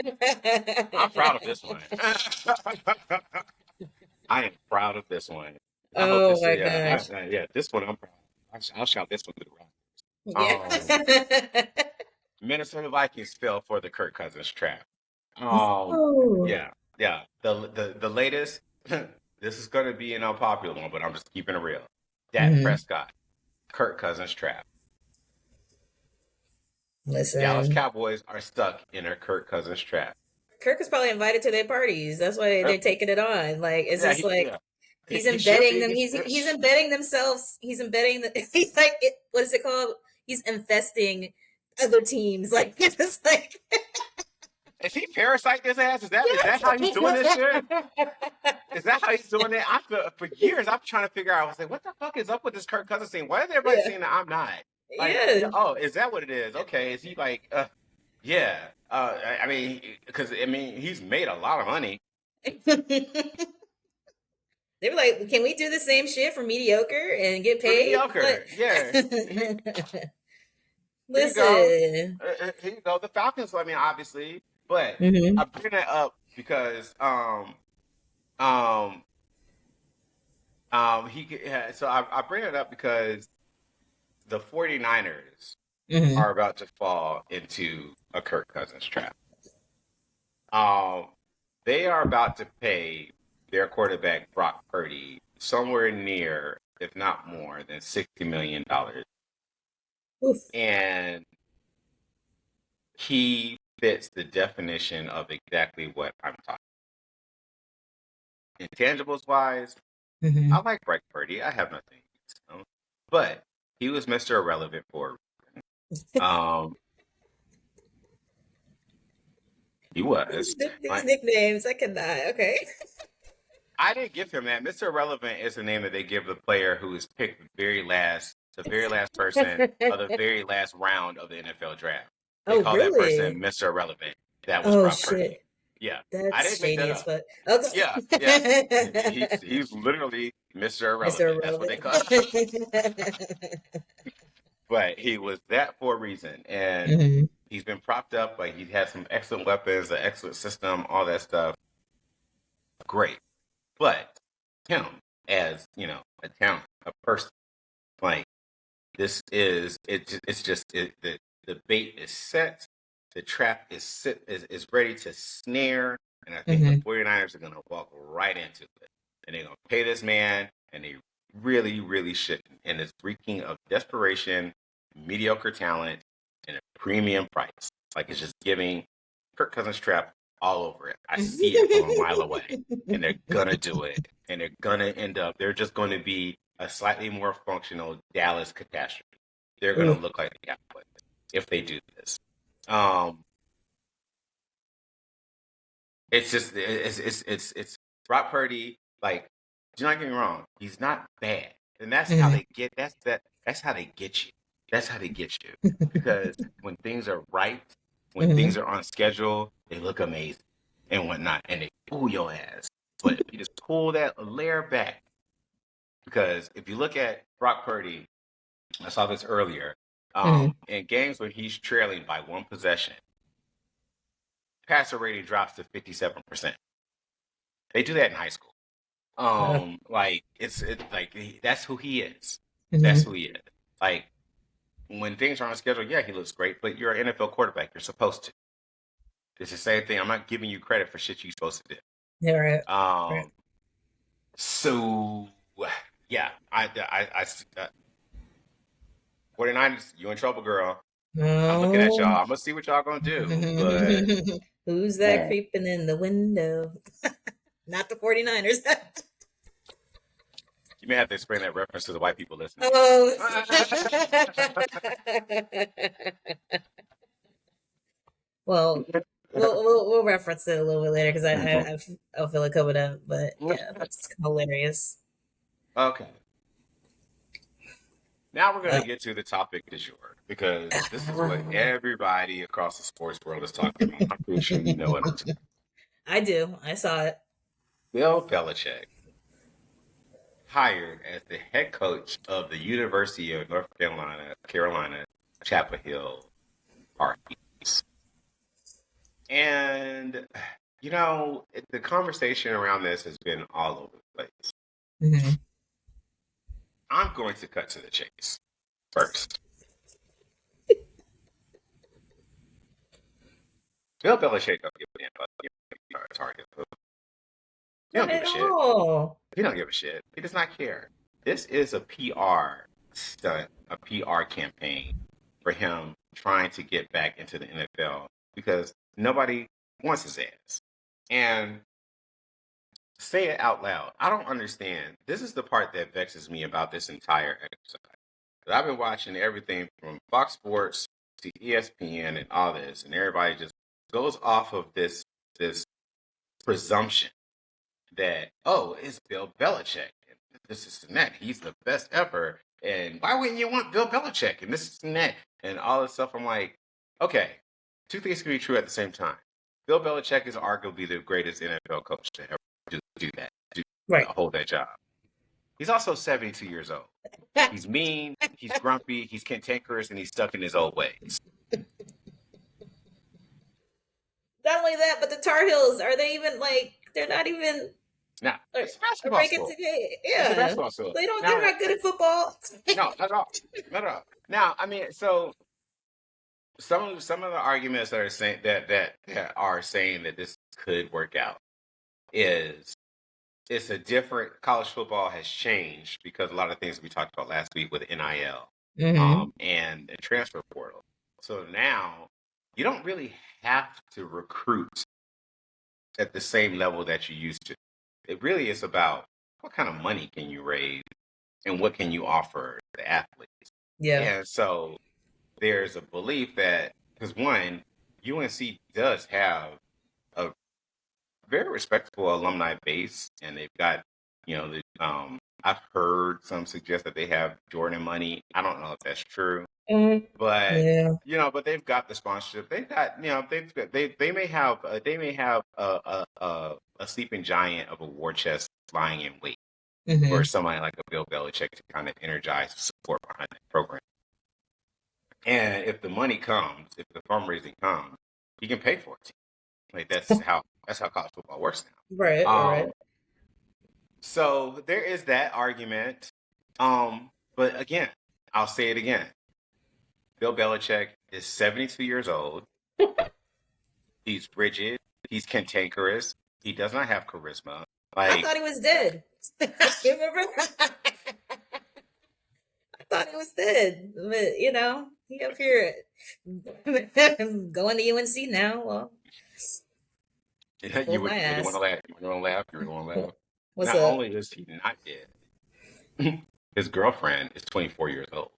I'm proud of this one. I am proud of this one. I hope Oh this, my gosh. yeah, this one I'm proud of. I'll shout this one to the Yeah. rock. Minnesota Vikings fell for the Kirk Cousins trap. Oh. Yeah, yeah. The latest. This is going to be an unpopular one, but I'm just keeping it real. Dak Mhm. Prescott, Kirk Cousins trap. Dallas Listen. Cowboys are stuck in a Kirk Cousins trap. Kirk is probably invited to their parties. That's why Uh, they're taking it on. Like it's yeah, just like yeah. he's He should embedding be. them. He's embedding themselves. He's embedding the. He's like what is it called? He's infesting other teams. Like it's just like Is he parasite this ass? Is that how he's doing this shit? Is that how he's doing it? I feel for years I'm trying to figure out. I was like, what the fuck is up with this Kirk Cousins thing? Why is everybody yeah, saying that I'm not? Like, yeah. oh, is that what it is? Okay, is he like, yeah. I mean, because he's made a lot of money. They were like, "Can we do the same shit for mediocre and get For paid?" Like, mediocre, yeah. Here you go. listen. Here you go. The Falcons. I mean, obviously, but I Hmm. bring that up because um so I bring it up because the 49ers Hmm. are about to fall into a Kirk Cousins trap. Um, they are about to pay their quarterback Brock Purdy somewhere near, if not more than $60 million, Oof. and he fits the definition of exactly what I'm talking. Intangibles wise, Hmm. I like Brock Purdy. I have nothing against him, but he was Mr. Irrelevant for. Um, he was. These Like, nicknames, I cannot. Okay. I didn't give him that. Mr. Irrelevant is the name that they give the player who is picked the very last person of the very last round of the NFL draft. They Oh, call that person really? Mr. Irrelevant. That was Oh, Brock Purdy. shit. Yeah, I That's didn't make that shady as up. fuck. Yeah, yeah. Okay. He's literally Mr. Mr. Irrelevant. That's what they Irrelevant. call. But he was that for a reason. And he's been propped up. Like, he had some excellent weapons, an excellent system, all that stuff. Great. But him as, a talent, a person, like, this is, it's just, the bait is set. The trap is ready to snare. And I think the 49ers are going to walk right into it. And they're going to pay this man, and they really, really shouldn't. And it's reeking of desperation, mediocre talent, and a premium price. Like, it's just giving Kirk Cousins trap all over it. I see it from a mile away. And they're going to do it. And they're going to end up, they're just going to be a slightly more functional Dallas catastrophe. They're going to look like the Cowboys if they do this. It's just, it's Brock Purdy. Like, do not get me wrong, he's not bad, and that's how they get. That's how they get you. That's how they get you. Because when things are right, when things are on schedule, they look amazing and whatnot, and they fool your ass. But if you just pull that layer back, because if you look at Brock Purdy, I saw this earlier, in games where he's trailing by one possession, passer rating drops to 57%. They do that in high school. Like, it's like, that's who he is. That's who he is. Like, when things are on schedule, yeah, he looks great, but you're an NFL quarterback. You're supposed to. It's the same thing. I'm not giving you credit for shit you're supposed to do. Yeah, right. Right. So, yeah, I 49ers, you in trouble, girl. I'm looking at y'all. I'm gonna see what y'all gonna do. But who's that creeping in the window? Not the 49ers. You may have to explain that reference to the white people listening. Oh. Well, we'll reference it a little bit later because I'll feel it coming up. But yeah, that's hilarious. Okay. Now we're going to get to the topic du jour, because this is what everybody across the sports world is talking about. I'm pretty sure you know it. I do. I saw it. Bill Belichick, hired as the head coach of the University of North Carolina, Chapel Hill Harpies. And, the conversation around this has been all over the place. I'm going to cut to the chase first. Bill Belichick don't give a damn about target. He don't give a shit. He don't give a shit. He does not care. This is a PR stunt, a PR campaign for him trying to get back into the NFL, because nobody wants his ass. And say it out loud, I don't understand. This is the part that vexes me about this entire exercise. I've been watching everything from Fox Sports to ESPN and all this, and everybody just goes off of this presumption that, oh, it's Bill Belichick, and this is and that. He's the best ever, and why wouldn't you want Bill Belichick, and this is and that, and all this stuff. I'm like, okay, two things can be true at the same time. Bill Belichick is arguably the greatest NFL coach to ever do that, hold that job. He's also 72 years old. He's mean, he's grumpy, he's cantankerous, and he's stuck in his old ways. Not only that, but the Tar Heels, are they even they're not even. No, it's a basketball school. It's a basketball school. They're not good at football. No, not at all. Not at all. Now, I mean, so some of the arguments that are saying that this could work out is, it's a different, college football has changed because a lot of things we talked about last week with NIL and the transfer portal. So now you don't really have to recruit at the same level that you used to. It really is about what kind of money can you raise and what can you offer the athletes. Yeah. And so there's a belief that, because one, UNC does have a very respectable alumni base, and they've got, I've heard some suggest that they have Jordan money. I don't know if that's true, but but they've got the sponsorship. They've got, they may have a sleeping giant of a war chest lying in wait for somebody like a Bill Belichick to kind of energize support behind that program. And if the money comes, if the fundraising comes, he can pay for it. Like that's how college football works Right, now. right. So there is that argument. But again, I'll say it again. Bill Belichick is 72 years old. He's rigid. He's cantankerous. He does not have charisma. I Like, thought he was dead. You remember? I thought he was dead. But he up here going to UNC now. Well, you hold would my really want ass. to laugh. You really want to laugh. You really want to laugh. What's Not up? only is he not dead, his girlfriend is 24 years old.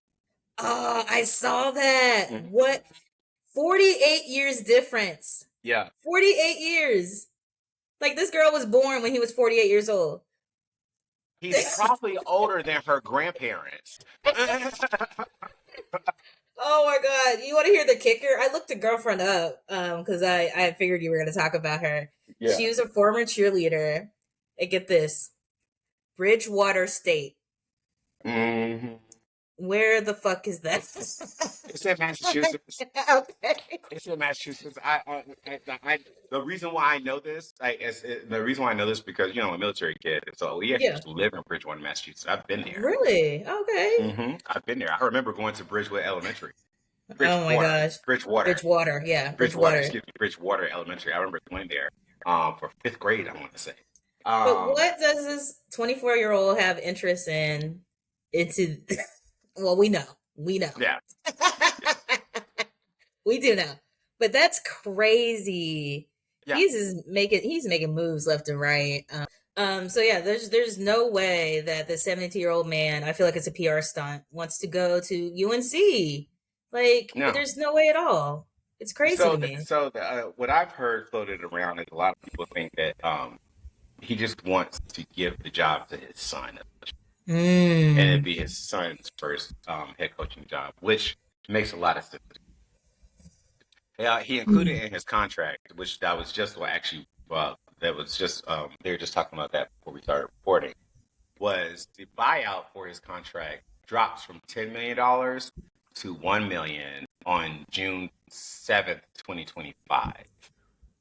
Oh, I saw that. Mhm. What? 48 years difference. Yeah. 48 years. Like this girl was born when he was 48 years old. He's probably older than her grandparents. Oh my god! You want to hear the kicker? I looked the girlfriend up because I figured you were going to talk about her. Yeah. She was a former cheerleader. And get this, Bridgewater State. Mm-hmm. Where the fuck is that? It's in Massachusetts. Okay. It's in Massachusetts. The reason why I know this, the reason why I know this because I'm a military kid, so we actually Yeah. used to live in Bridgewater, Massachusetts. I've been there. Really? Okay. I've been there. I remember going to Bridgewater Elementary, Oh my Bridgewater, gosh. Bridgewater, Bridgewater. Yeah. Bridgewater. Bridgewater. Excuse me, Bridgewater Elementary. I remember going there for fifth grade. I want to say. But Um, what does this 24-year-old have interest in into well, we know. We know. yeah, We do know. But that's crazy. yeah. He's making moves left and right. So yeah, there's no way that the 72-year-old man, I feel like it's a PR stunt, wants to go to UNC. Like No. there's no way at all. It's crazy to me. What I've heard floated around is a lot of people think that he just wants to give the job to his son, and it'd be his son's first head coaching job, which makes a lot of sense. Yeah, he included in his contract, which that was just what actually, that was just they were just talking about that before we started recording. Was the buyout for his contract drops from $10 million to $1 million on June 7th, 2025.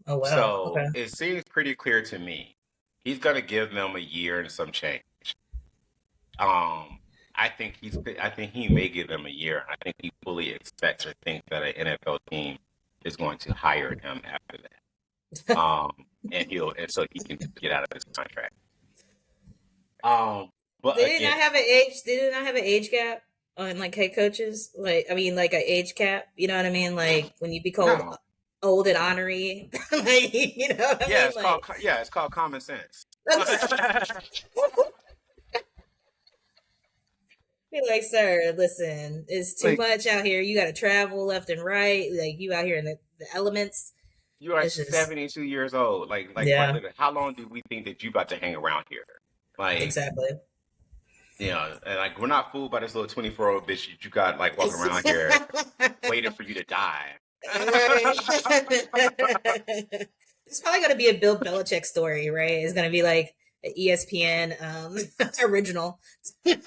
Oh wow. So Okay. it seems pretty clear to me he's going to give them a year and some change. I think he may give them a year. I think he fully expects or thinks that an NFL team is going to hire him after that. And so he can get out of his contract. But Did it again, not have an age? Did it not have an age gap on like head coaches? Like I mean, like an age cap. You know what I mean? Like when you be called no. old and honorary. Like you know what I Yeah, mean? Like it's called common sense. be like, sir, listen, it's too Like, much out here. You got to travel left and right. Like you out here in the elements. you are It's just 72 years old. Quite yeah, literally, how long do we think that you about to hang around here? Like, exactly. and like we're not fooled by this little 24-year-old bitch that you got like walking around here waiting for you to die. It's probably going to be a Bill Belichick story, right? It's going to be like an ESPN original.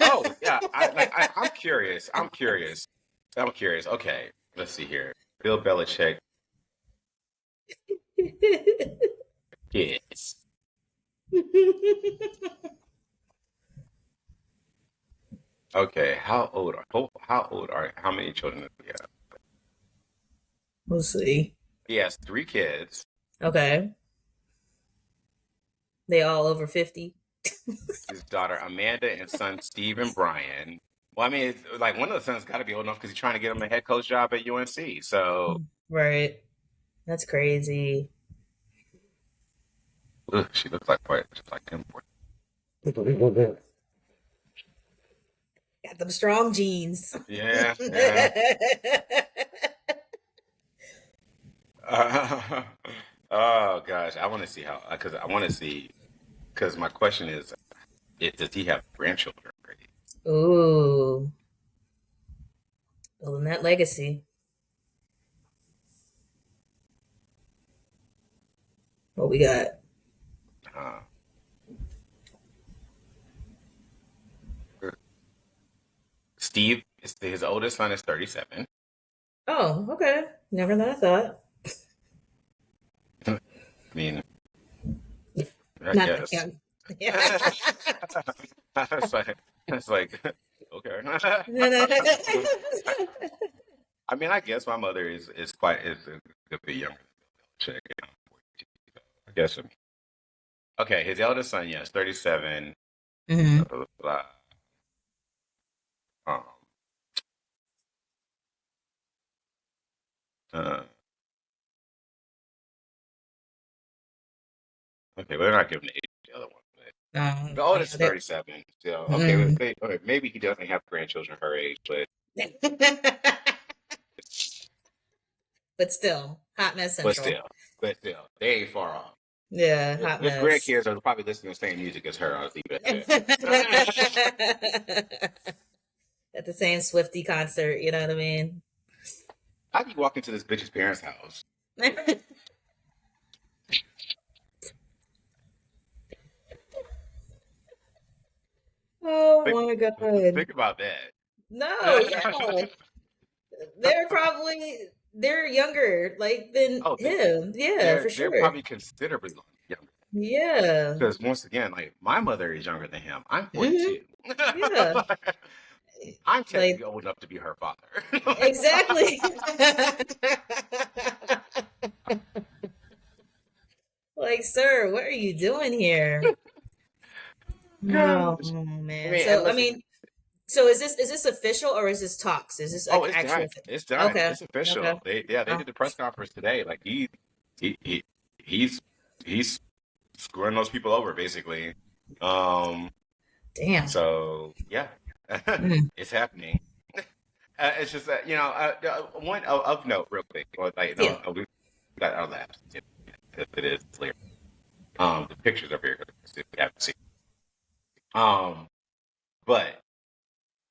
Oh yeah, I'm curious. I'm curious. Okay, let's see here. Bill Belichick kids. Okay, how many children does he have? We'll see. He has 3 kids. Okay. They all over 50. His daughter Amanda and son Steve and Brian. Well, I mean, it's, like one of the sons got to be old enough because he's trying to get him a head coach job at UNC. So Right. That's crazy. she looks like quite just like him. Got them strong genes. Yeah, yeah. Oh gosh, I want to see how because my question is, does he have grandchildren already? Ooh. Building that legacy. What we got? Uh, Steve, his oldest son is 37. Oh, okay. Never that thought. I mean, I Not the guess. young. It's like okay. I, I mean, I guess my mother is quite is a bit younger than Bill Belichick. I guess. I mean, okay, his eldest son, yes, 37. Hmm. Blah, blah, blah. Um, uh, okay, we're not giving the age of the other one. The oldest Yeah, is 37. So okay, mm. okay, maybe he doesn't have grandchildren her age, But still, hot mess but central. still, but still, they ain't far off. Yeah, hot His mess. grandkids are probably listening to the same music as her. I'll leave it At at the same Swifty concert, you know what I mean? How do you walk into this bitch's parents' house? Oh Think, my god. think about that. No, yeah. They're younger, like than Oh, him. Yeah, they're for they're sure. probably considerably younger. Yeah. Because once again, like my mother is younger than him. I'm Hmm. 42. Yeah. I'm Like technically old enough to be her father. exactly. Like, sir, what are you doing here? Oh, Gosh. oh, I man. mean, and So I listen. mean, so is this official or is this talks? Is this Oh, like it's actual? done. It's done. Okay. It's Okay. official. They Oh, did the press conference today. Like he, he he's he's screwing those people over basically. Um. damn. So yeah, Mm. it's happening. It's just that one of note, real quick. Or like, Yeah. we got our labs. It is clear. The pictures are very good. If you haven't seen. Um, but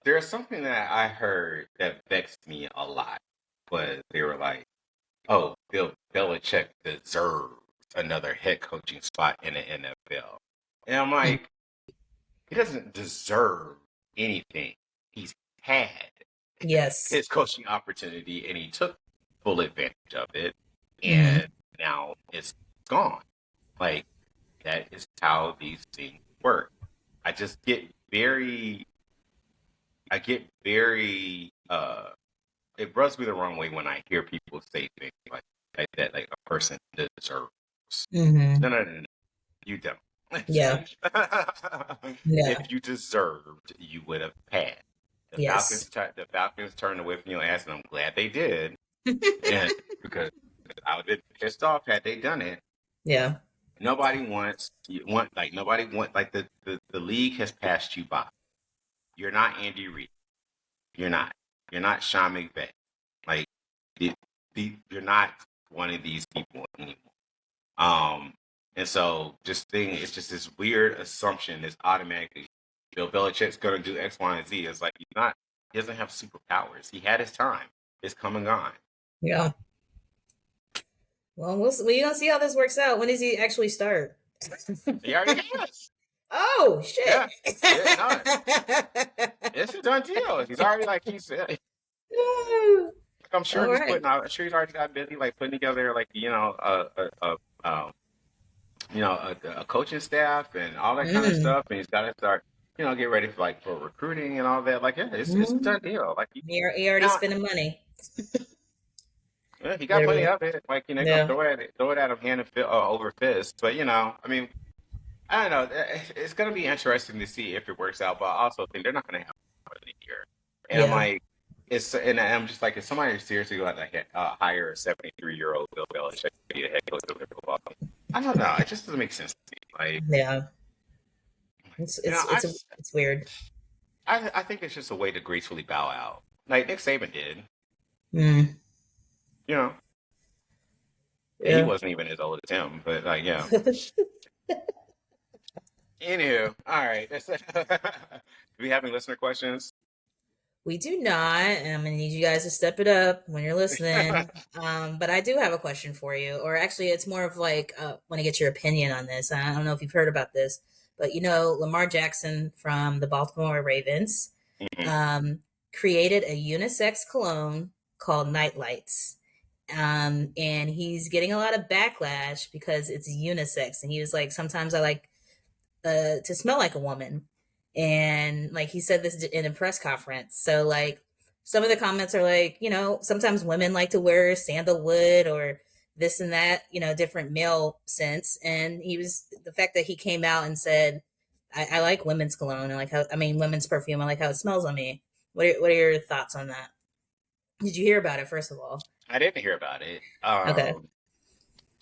there's something that I heard that vexed me a lot. Was they were like, "Oh, Bill Belichick deserves another head coaching spot in the NFL," and I'm Mm. like, he doesn't deserve anything. He's had Yes. his coaching opportunity and he took full advantage of it, Hmm. and now it's gone. Like that is how these things work. I just get very I get very it rubs me the wrong way when I hear people say things like that, like a person deserves. Hmm. No, no, no, no. You don't. Yeah. Yeah. If you deserved, you would have passed. Yes. The Falcons turned away from your ass, and I'm glad they did. And because I would have been pissed off had they done it. Yeah. Nobody wants you want like nobody want like the league has passed you by. You're not Andy Reid. You're not. You're not Sean McVay. Like the, you're not one of these people anymore. Um, and so it's just this weird assumption, this automatically Bill Belichick's gonna do X, Y, and Z. It's like he doesn't have superpowers. He had his time. It's come and gone. Yeah. Well, we're gonna see how this works out. When does he actually start? He already has. Oh shit! Yeah. Yeah, no. It's a done deal. He's already like he said. I'm sure All he's right. putting out. I'm sure he's already got busy like putting together like um, a coaching staff and all that kind of Mm. stuff, and he's got to start get ready for for recruiting and all that. Like yeah, it's a Mm. done deal. Like He already now spending money. yeah, he got plenty Literally. of it. Like gonna Yeah. throw it at him hand and over fist. But I mean, I don't know. It's gonna be interesting to see if it works out. But I also think they're not gonna have more than a year. And I'm Yeah. like, I'm just like, if somebody seriously going to hire a 73-year-old Bill Belichick to be a head coach of the football, I don't know. It just doesn't make sense to me. Like, Yeah. It's you know, it's I it's it's weird. I think it's just a way to gracefully bow out, like Nick Saban did. Mm. You know, he Yeah. wasn't even as old as him, but like, yeah. Anywho, all right. Do we have any listener questions? We do not, and I'm gonna need you guys to step it up when you're listening. But I do have a question for you, or actually, it's more of like want to get your opinion on this. I don't know if you've heard about this, but Lamar Jackson from the Baltimore Ravens Mhm. um, created a unisex cologne called Night Lights. And he's getting a lot of backlash because it's unisex. And he was like, sometimes I like to smell like a woman. And like he said this in a press conference. So like some of the comments are like, sometimes women like to wear sandalwood or this and that, different male scents. And the fact that he came out and said, I like women's cologne and women's perfume. I like how it smells on me. What are your thoughts on that? Did you hear about it, first of all? I didn't hear about it. Okay.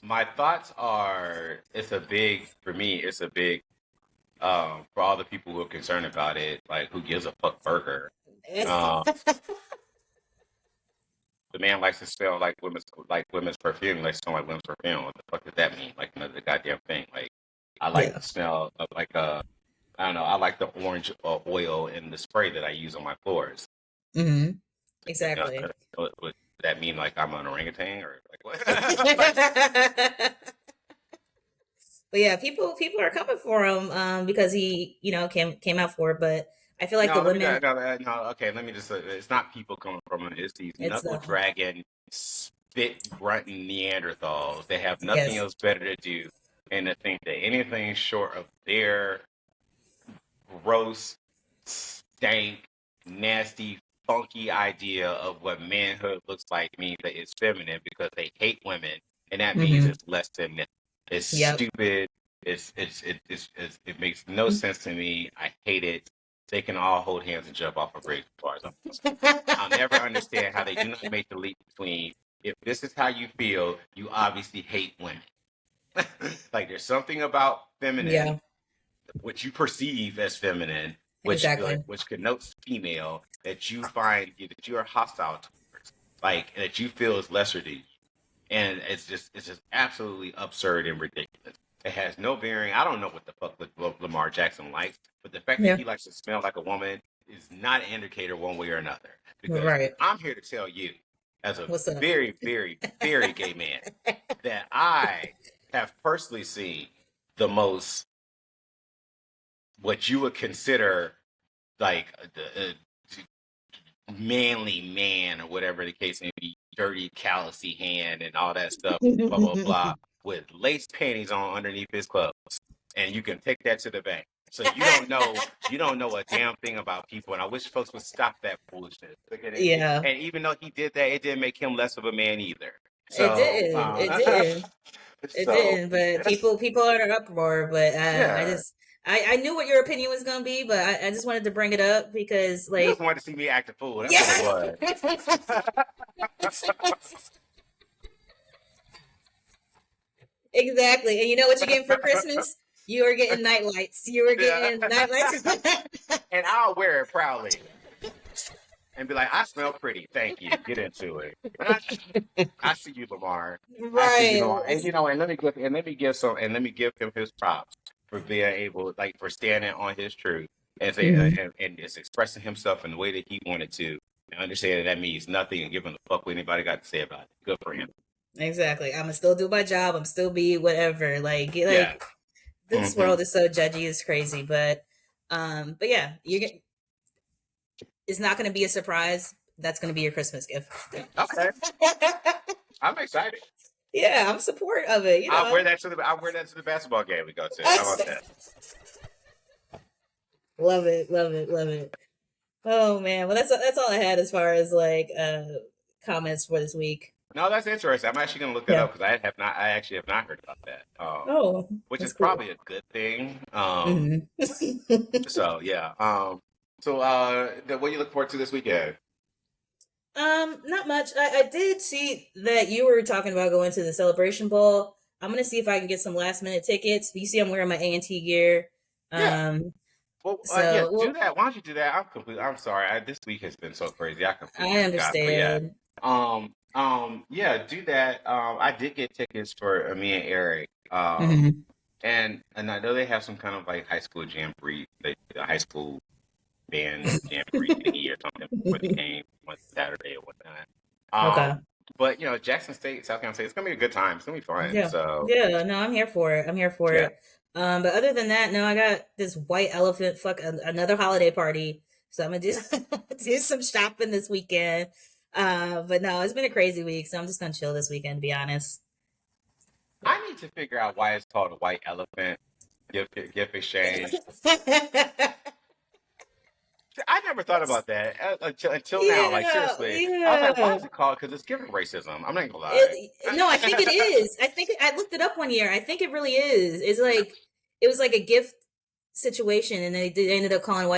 My thoughts are, for me, it's a big, for all the people who are concerned about it, like, who gives a fuck burger. The man likes to smell like women's perfume, like smell like women's perfume. What the fuck does that mean? Like, another goddamn thing. Like, I like the smell of I don't know. I like the orange oil in the spray that I use on my floors. Mm-hmm. Exactly. Would that mean like I'm an orangutan or like what? But yeah, people are coming for him because he came out for it. But I feel like the women. No, okay. Let me just. It's not people coming from him. It's these knuckle dragging, spit grunting Neanderthals. They have nothing else better to do, and to think that anything short of their gross, stank, nasty, funky idea of what manhood looks like means that it's feminine because they hate women, and that means it's less than men. It's stupid. It makes no sense to me. I hate it. They can all hold hands and jump off a bridge as far as I'm concerned. I'll never understand how they do not make the leap between, if this is how you feel, you obviously hate women. Like, there's something about feminine, what you perceive as feminine, which connotes female, that you find that you are hostile towards, like, that you feel is lesser than you. And it's just absolutely absurd and ridiculous. It has no bearing. I don't know what the fuck Lamar Jackson likes, but the fact that he likes to smell like a woman is not an indicator one way or another. Because I'm here to tell you, as a very, very, very gay man, that I have personally seen the most, what you would consider like the manly man, or whatever the case may be, dirty, callousy hand and all that stuff, blah, blah, blah, with lace panties on underneath his clothes. And you can take that to the bank. So you don't know a damn thing about people. And I wish folks would stop that bullshit. And even though he did that, it didn't make him less of a man either. So, it didn't. But people are in an uproar. But I knew what your opinion was going to be, but I just wanted to bring it up because, like, you just wanted to see me act a fool. That's what it was. Exactly. And you know what you're getting for Christmas? You are getting night lights. You are getting night lights. And I'll wear it proudly. And be like, I smell pretty. Thank you. Get into it. I see you, Lamar. Right. I see you, Lamar. And let me give him his props for being able, like, for standing on his truth and and just expressing himself in the way that he wanted to, and understanding that means nothing and giving a fuck what anybody got to say about it. Good for him. Exactly. I'm gonna still do my job. I'm still be whatever. Like this world is so judgy. It's crazy. But yeah, it's not going to be a surprise. That's going to be your Christmas gift. Okay. I'm excited. Yeah, I'm support of it. I'll wear that to the basketball game we go to. How about that? Love it. Oh man, well that's all I had as far as like comments for this week. No, that's interesting. I'm actually going to look that up because I actually have not heard about that. Which is probably a good thing. So yeah. So what do you look forward to this weekend? Not much. I did see that you were talking about going to the Celebration Ball. I'm gonna see if I can get some last minute tickets. You see, I'm wearing my A&T gear. Do that. Why don't you do that? I'm sorry. This week has been so crazy. I understand. Do that. I did get tickets for me and Eric. And I know they have some kind of like high school jamboree, high school band jamboree thingy or something for the game on Saturday or whatnot. But Jackson State, South Carolina State, it's gonna be a good time. It's gonna be fun. No, I'm here for it. But other than that, no, I got this white elephant another holiday party. So I'm gonna do some shopping this weekend. But no, it's been a crazy week, so I'm just gonna chill this weekend, to be honest. I need to figure out why it's called a white elephant gift exchange. I never thought about that until now. Like Yeah, seriously, I was like, why yeah. is it called? Because it's giving racism. I'm not gonna lie. No, I think it is. I looked it up one year. I think it really is. It's like it was like a gift situation, and they ended up calling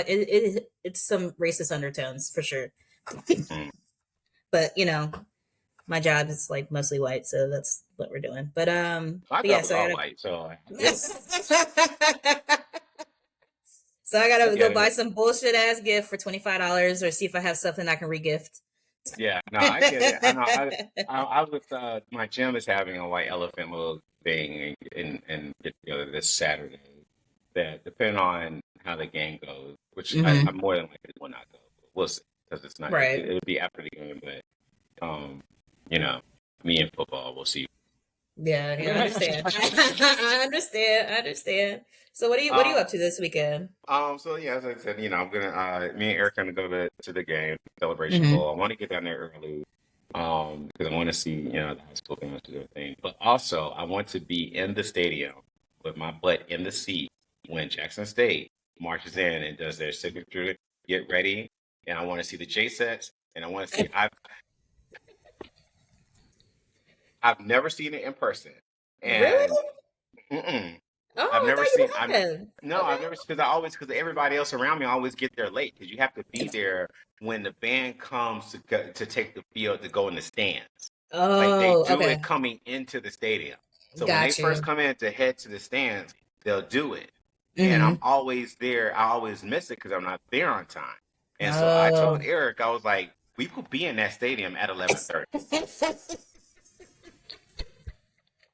it's some racist undertones for sure. Mm. But my job is like mostly white, so that's what we're doing. My But yeah, job was so I all gotta. white, so yeah, So I I gotta go get buy it. some bullshit ass gift for $25, or see if I have something I can regift. Yeah, no, I get it. I know. I was my gym is having a white elephant little thing and this Saturday. That depending on how the game goes, which I'm more than likely will not go. We'll see because it's not. Right. It'll be after the game, but you know, me and football, we'll see. Yeah, yeah, I understand. I understand. I understand. So what are you up um, to this weekend? so yeah, as I said, I'm gonna me and Eric are gonna go to the game, Celebration Mm-hmm. Bowl. I want to get down there early, because I want to see, the high school games and everything. But also I want to be in the stadium with my butt in the seat when Jackson State marches in and does their signature get ready. And I want to see the J sets, and I want to see I've never seen it in person. Really? And mm-mm, I've Oh, I never thought you seen. would have. No, I've never because everybody else around me always get there late because you have to be there when the band comes to take the field to go in the stands. Like they Oh, do it okay. coming into the stadium. So when they Got first you. come in to head to the stands, they'll do it, and I'm Mm-hmm. always there. I always miss it because I'm not there on time. And so I told Oh. Eric, I was like, we will be in that stadium at 11:30.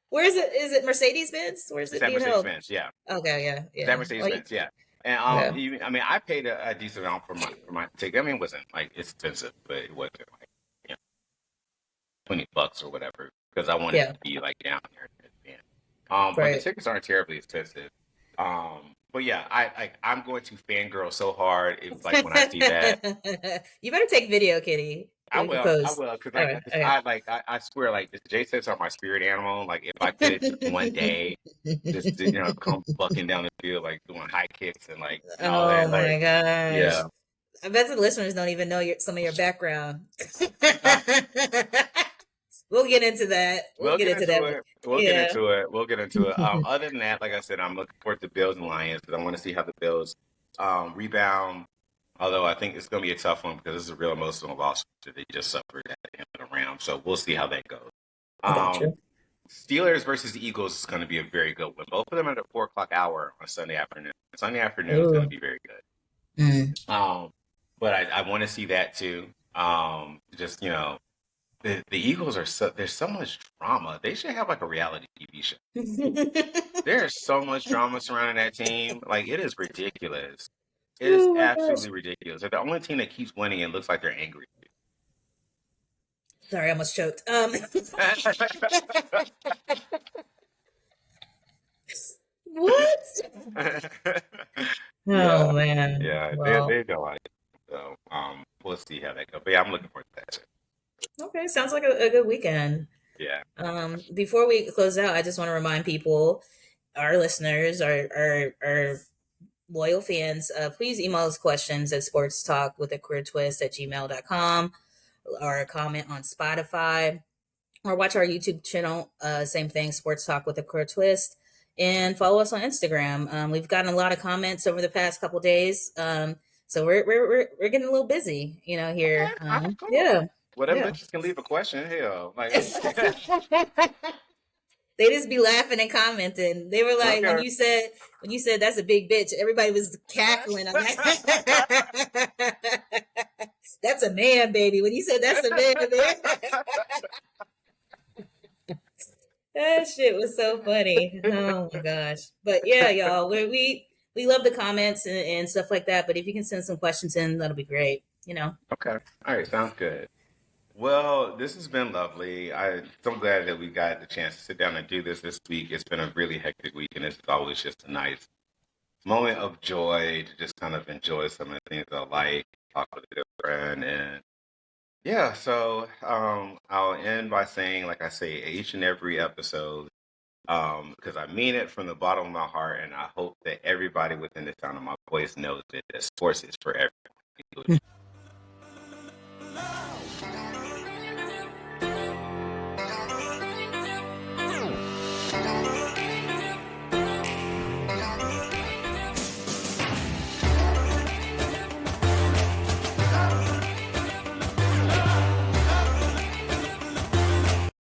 Where is it? Is it Mercedes Benz? Where is It's it at being Mercedes held? Benz, yeah. Okay, yeah, It's at yeah. Mercedes Well, Benz, yeah. And yeah. even, I mean, I paid a decent amount for my ticket. I mean, it wasn't like expensive, but it wasn't like you know, $20 or whatever because I wanted Yeah. to be like down there at the end. But the Right. tickets aren't terribly expensive. But yeah, I'm going to fangirl so hard if like when I see that. You better take video, Kitty, so we can I post. will, because Okay. Okay. I swear, like the J sets are my spirit animal. Like if I could just one day just come bucking down the field like doing high kicks and all Oh that, my like gosh. yeah. I bet the listeners don't even know some of your background. We'll get into that. We'll We'll get get into that. into it. We'll get Yeah. into it. We'll get into it. Other than that, like I said, I'm looking forward to Bills and Lions because I want to see how the Bills rebound. Although I think it's going to be a tough one because this is a real emotional loss that they just suffered at the end of the round. So we'll see how that goes. Gotcha. Um, Steelers versus the Eagles is going to be a very good one. Both of them at the 4 o'clock hour on Sunday afternoon. Sunday afternoon is going to Ooh. be very good. Mm. But I want to see that too. Just the Eagles there's so much drama. They should have like a reality TV show. There's so much drama surrounding that team. Like it is ridiculous. It is Oh my gosh. absolutely ridiculous. They're the only team that keeps winning and looks like they're angry. Sorry, I almost choked. What? Yeah, Oh man. yeah, Well, they don't like it. So we'll see how that goes. But yeah, I'm looking forward to that. okay. Sounds like a good weekend. Yeah. Before we close out, I just want to remind people, our listeners, our loyal fans, please email us questions at sportstalk with a queer twist at gmail.com, or comment on Spotify, or watch our YouTube channel. Same thing, Sports Talk with a Queer Twist. And follow us on Instagram. We've gotten a lot of comments over the past couple days. So we're getting a little busy, Okay. here. All right. Cool. Yeah. Well, them Yeah. bitches can leave a question. Hell, like They just be laughing and commenting. They were like, when okay. you said that's a big bitch, everybody was cackling. I'm like, that's a man, baby. When you said that's a man, baby. That shit was so funny. Oh my gosh. But yeah, y'all, we love the comments and stuff like that. But if you can send some questions in, that'll be great. Okay. All right. Sounds good. Well, this has been lovely. I'm so glad that we got the chance to sit down and do this week. It's been a really hectic week, and it's always just a nice moment of joy to just kind of enjoy some of the things I like, talk with a good friend, and Yeah, so I'll end by saying, like I say, each and every episode, because I mean it from the bottom of my heart, and I hope that everybody within the sound of my voice knows that sports is for everyone.